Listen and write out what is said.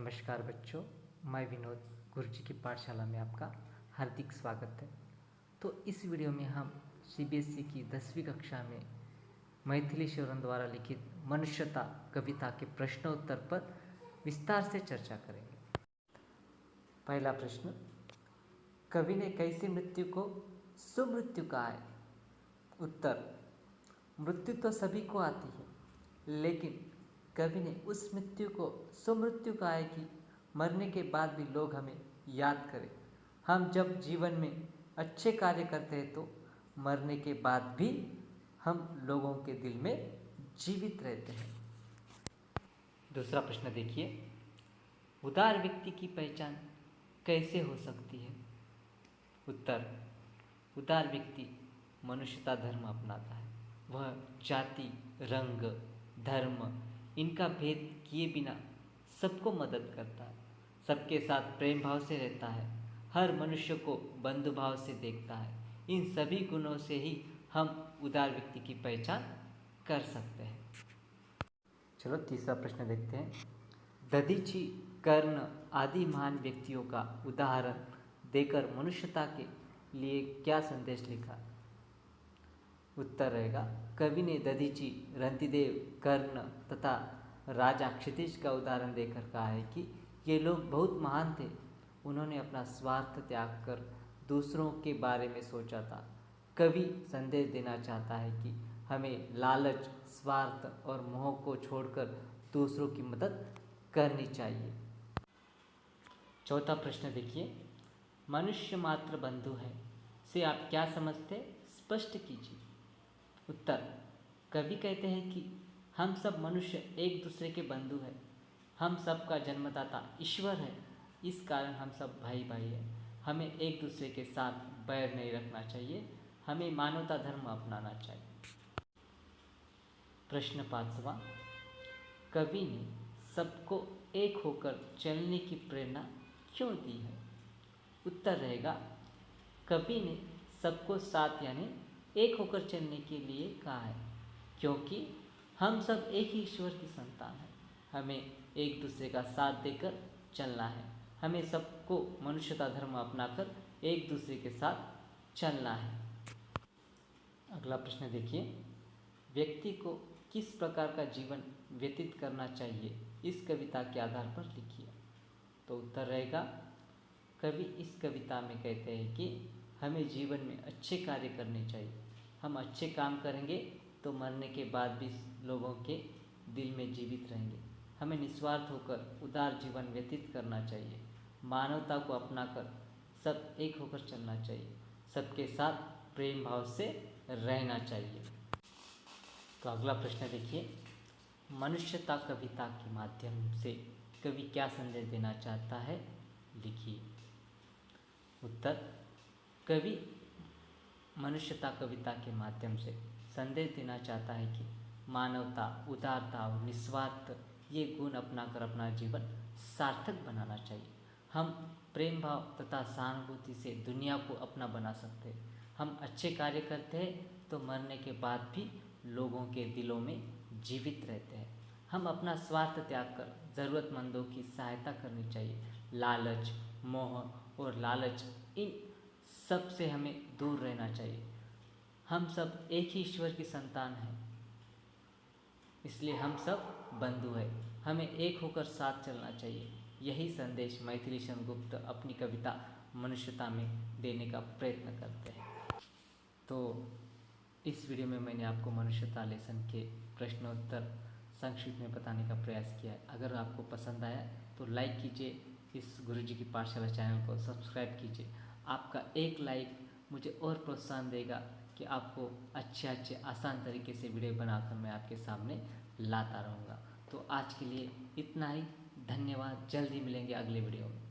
नमस्कार बच्चों, मैं विनोद गुरुजी की पाठशाला में आपका हार्दिक स्वागत है। तो इस वीडियो में हम सीबीएसई की 10वीं कक्षा में मैथिली शरण द्वारा लिखित मनुष्यता कविता के प्रश्नोत्तर पर विस्तार से चर्चा करेंगे। पहला प्रश्न, कवि ने कैसे मृत्यु को सुमृत्यु कहा है? उत्तर, मृत्यु तो सभी को आती है, लेकिन कवि ने उस मृत्यु को सुमृत्यु कहा है कि मरने के बाद भी लोग हमें याद करें। हम जब जीवन में अच्छे कार्य करते हैं तो मरने के बाद भी हम लोगों के दिल में जीवित रहते हैं। दूसरा प्रश्न देखिए, उदार व्यक्ति की पहचान कैसे हो सकती है? उत्तर, उदार व्यक्ति मनुष्यता धर्म अपनाता है। वह जाति, रंग, धर्म इनका भेद किए बिना सबको मदद करता है, सबके साथ प्रेम भाव से रहता है, हर मनुष्य को बंधु भाव से देखता है। इन सभी गुणों से ही हम उदार व्यक्ति की पहचान कर सकते हैं। चलो तीसरा प्रश्न देखते हैं। दधीची, कर्ण आदि महान व्यक्तियों का उदाहरण देकर मनुष्यता के लिए क्या संदेश लिखा? उत्तर रहेगा, कवि ने दधीची, रंतिदेव, कर्ण तथा राजा क्षितिज का उदाहरण देकर कहा है कि ये लोग बहुत महान थे। उन्होंने अपना स्वार्थ त्याग कर दूसरों के बारे में सोचा था। कवि संदेश देना चाहता है कि हमें लालच, स्वार्थ और मोह को छोड़कर दूसरों की मदद करनी चाहिए। चौथा प्रश्न देखिए, मनुष्य मात्र बंधु है से आप क्या समझते, स्पष्ट कीजिए। उत्तर, कवि कहते हैं कि हम सब मनुष्य एक दूसरे के बंधु हैं। हम सब का जन्मदाता ईश्वर है, इस कारण हम सब भाई भाई हैं। हमें एक दूसरे के साथ बैर नहीं रखना चाहिए, हमें मानवता धर्म अपनाना चाहिए। प्रश्न पांचवा, कवि ने सबको एक होकर चलने की प्रेरणा क्यों दी है? उत्तर रहेगा, कवि ने सबको साथ यानी एक होकर चलने के लिए कहा है, क्योंकि हम सब एक ही ईश्वर की संतान हैं। हमें एक दूसरे का साथ देकर चलना है। हमें सबको मनुष्यता धर्म अपनाकर एक दूसरे के साथ चलना है। अगला प्रश्न देखिए, व्यक्ति को किस प्रकार का जीवन व्यतीत करना चाहिए, इस कविता के आधार पर लिखिए। तो उत्तर रहेगा, कवि इस कविता में कहते हैं कि हमें जीवन में अच्छे कार्य करने चाहिए। हम अच्छे काम करेंगे तो मरने के बाद भी लोगों के दिल में जीवित रहेंगे। हमें निस्वार्थ होकर उदार जीवन व्यतीत करना चाहिए। मानवता को अपनाकर सब एक होकर चलना चाहिए। सबके साथ प्रेम भाव से रहना चाहिए। तो अगला प्रश्न देखिए, मनुष्यता कविता के माध्यम से कवि क्या संदेश देना चाहता है, लिखिए। उत्तर, कवि मनुष्यता कविता के माध्यम से संदेश देना चाहता है कि मानवता, उदारता और निस्वार्थ ये गुण अपनाकर अपना जीवन सार्थक बनाना चाहिए। हम प्रेम भाव तथा सहानुभूति से दुनिया को अपना बना सकते हैं। हम अच्छे कार्य करते हैं तो मरने के बाद भी लोगों के दिलों में जीवित रहते हैं। हम अपना स्वार्थ त्याग कर ज़रूरतमंदों की सहायता करनी चाहिए। लालच, मोह और लालच इन सब से हमें दूर रहना चाहिए। हम सब एक ही ईश्वर की संतान हैं, इसलिए हम सब बंधु हैं। हमें एक होकर साथ चलना चाहिए। यही संदेश मैथिली शरण गुप्त अपनी कविता मनुष्यता में देने का प्रयत्न करते हैं। तो इस वीडियो में मैंने आपको मनुष्यता लेसन के प्रश्नोत्तर संक्षिप्त में बताने का प्रयास किया है। अगर आपको पसंद आया तो लाइक कीजिए, इस गुरुजी की पाठशाला चैनल को सब्सक्राइब कीजिए। आपका एक लाइक मुझे और प्रोत्साहन देगा कि आपको अच्छे आसान तरीके से वीडियो बनाकर मैं आपके सामने लाता रहूँगा। तो आज के लिए इतना ही। धन्यवाद। जल्द ही मिलेंगे अगले वीडियो में।